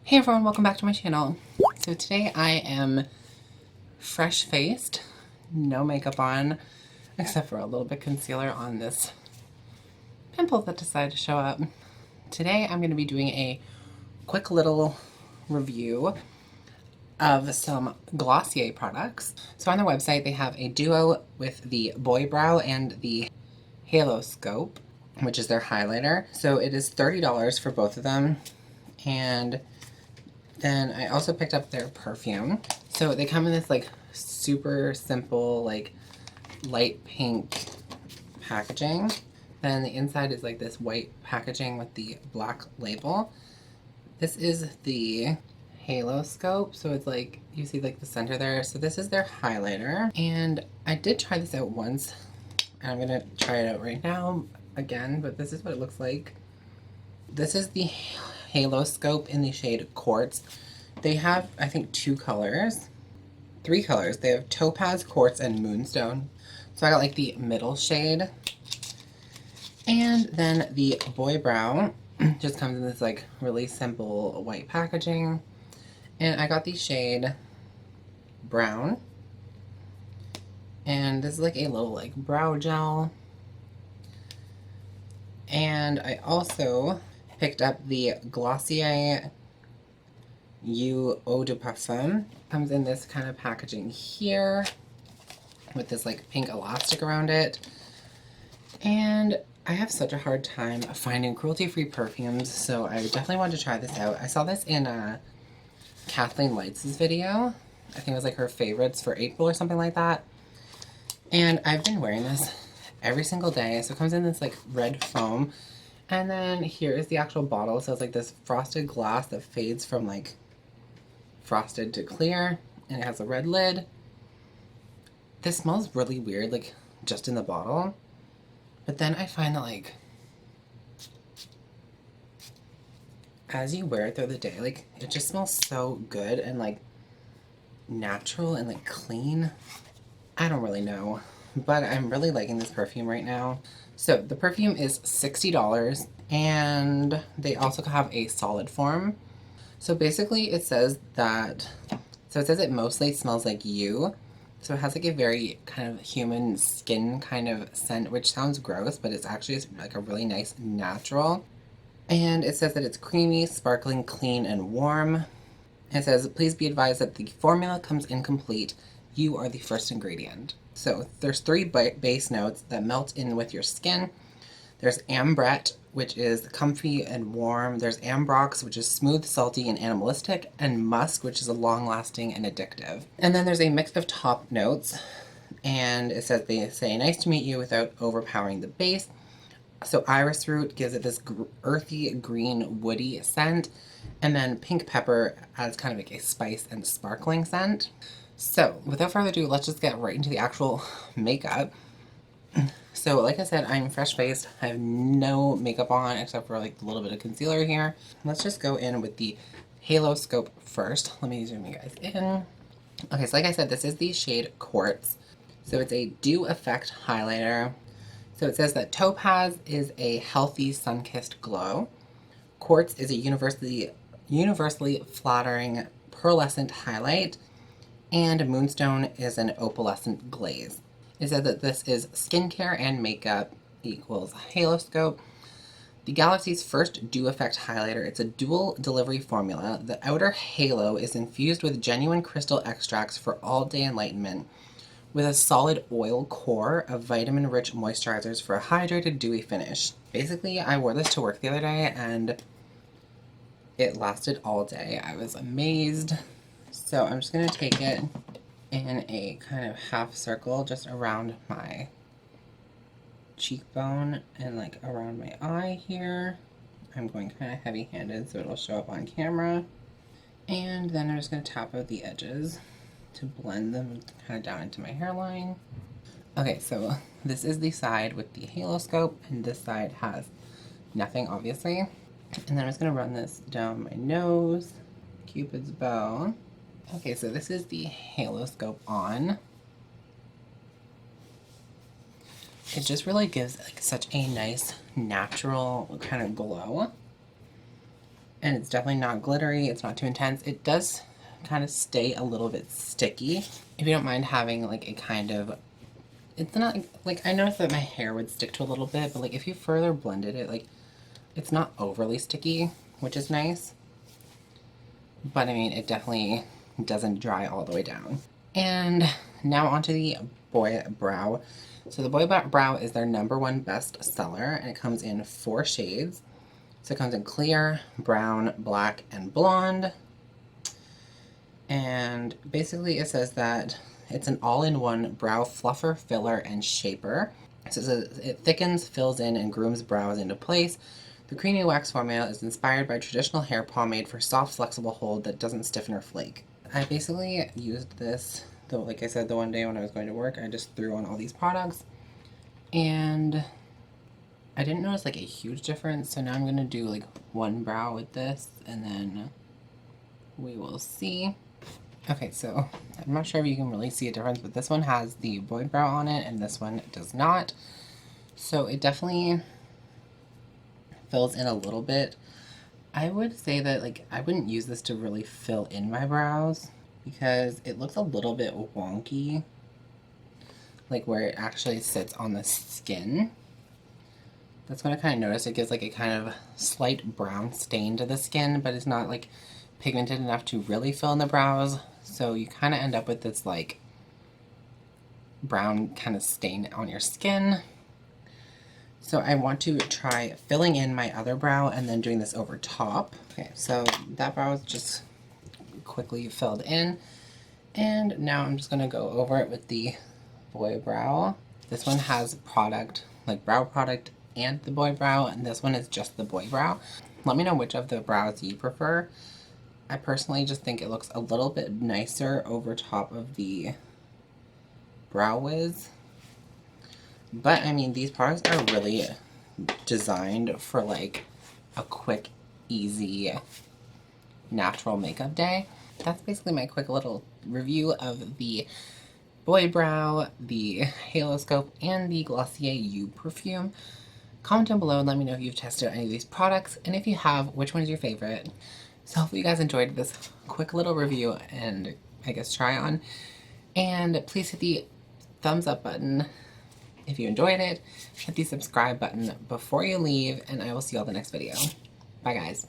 Hey everyone, welcome back to my channel. So today I am fresh-faced, no makeup on, except for a little bit concealer on this pimple that decided to show up. Today I'm going to be doing a quick little review of some Glossier products. So on their website they have a duo with the Boy Brow and the Haloscope, which is their highlighter. So it is $30 for both of them, and then I also picked up their perfume. So they come in this like super simple, like light pink packaging. Then the inside is like this white packaging with the black label. This is the Haloscope. So it's like, you see like the center there. So this is their highlighter. And I did try this out once, and I'm gonna try it out right now again, but this is what it looks like. This is the Haloscope in the shade Quartz. They have, I think, three colors. They have Topaz, Quartz, and Moonstone. So I got like the middle shade. And then the Boy Brow just comes in this like really simple white packaging. And I got the shade Brown. And this is like a little like brow gel. And I also picked up the Glossier You Eau de Parfum. Comes in this kind of packaging here with this like pink elastic around it. And I have such a hard time finding cruelty-free perfumes, so I definitely wanted to try this out. I saw this in Kathleen Lights' video. I think it was like her favorites for April or something like that. And I've been wearing this every single day. So it comes in this like red foam. And then here is the actual bottle. So it's like this frosted glass that fades from like frosted to clear, and it has a red lid. This smells really weird, like just in the bottle. But then I find that like as you wear it through the day, like it just smells so good and like natural and like clean. I don't really know, but I'm really liking this perfume right now. So the perfume is $60, and they also have a solid form. So basically it says that, it mostly smells like you. So it has like a very kind of human skin kind of scent, which sounds gross, but it's actually like a really nice natural. And it says that it's creamy, sparkling, clean, and warm. It says, please be advised that the formula comes incomplete. You are the first ingredient. So there's 3 base notes that melt in with your skin. There's ambrette, which is comfy and warm. There's ambrox, which is smooth, salty, and animalistic. And musk, which is long-lasting and addictive. And then there's a mix of top notes. And it says, they say, nice to meet you without overpowering the base. So iris root gives it this earthy, green, woody scent. And then pink pepper adds kind of like a spice and sparkling scent. So without further ado, let's just get right into the actual makeup. So like I said, I'm fresh-faced. I have no makeup on except for like a little bit of concealer here. Let's just go in with the Haloscope first. Let me zoom you guys in. Okay, so like I said, this is the shade Quartz. So it's a dew effect highlighter. So it says that Topaz is a healthy sun-kissed glow. Quartz is a universally flattering pearlescent highlight. And Moonstone is an opalescent glaze. It says that this is skincare and makeup equals Haloscope. The Galaxy's first dew effect highlighter. It's a dual delivery formula. The outer halo is infused with genuine crystal extracts for all-day enlightenment, with a solid oil core of vitamin-rich moisturizers for a hydrated, dewy finish. Basically, I wore this to work the other day, and it lasted all day. I was amazed. So I'm just going to take it in a kind of half circle just around my cheekbone and like around my eye here. I'm going kind of heavy-handed so it'll show up on camera. And then I'm just going to tap out the edges to blend them kind of down into my hairline. Okay, so this is the side with the Haloscope, and this side has nothing, obviously. And then I'm just going to run this down my nose, Cupid's bow. Okay, so this is the Haloscope on. It just really gives like such a nice natural kind of glow. And it's definitely not glittery. It's not too intense. It does kind of stay a little bit sticky. If you don't mind having like a kind of, it's not like, I noticed that my hair would stick to a little bit, but like if you further blended it, like it's not overly sticky, which is nice. But I mean, it definitely doesn't dry all the way down. And now onto the Boy Brow. So the Boy Brow is their #1 best seller, and it comes in 4 shades. So it comes in clear, brown, black, and blonde. And basically it says that it's an all-in-one brow fluffer, filler, and shaper. So it thickens, fills in, and grooms brows into place. The creamy wax formula is inspired by traditional hair pomade for soft, flexible hold that doesn't stiffen or flake. I basically used this, though, like I said, the one day when I was going to work, I just threw on all these products. And I didn't notice like a huge difference, so now I'm going to do like one brow with this, and then we will see. Okay, so I'm not sure if you can really see a difference, but this one has the Boy Brow on it, and this one does not. So it definitely fills in a little bit. I would say that like I wouldn't use this to really fill in my brows because it looks a little bit wonky, like where it actually sits on the skin. That's what I kind of noticed. It gives like a kind of slight brown stain to the skin, but it's not like pigmented enough to really fill in the brows. So you kind of end up with this like brown kind of stain on your skin. So I want to try filling in my other brow and then doing this over top. Okay, so that brow is just quickly filled in. And now I'm just gonna go over it with the Boy Brow. This one has product, like brow product and the Boy Brow, and this one is just the Boy Brow. Let me know which of the brows you prefer. I personally just think it looks a little bit nicer over top of the Brow Wiz. But I mean, these products are really designed for like a quick, easy, natural makeup day. That's basically my quick little review of the Boy Brow, the Haloscope, and the Glossier You perfume. Comment down below and let me know if you've tested any of these products, and if you have, which one is your favorite. So hopefully you guys enjoyed this quick little review and I guess try on. And please hit the thumbs up button if you enjoyed it. Hit the subscribe button before you leave, and I will see you all in the next video. Bye guys.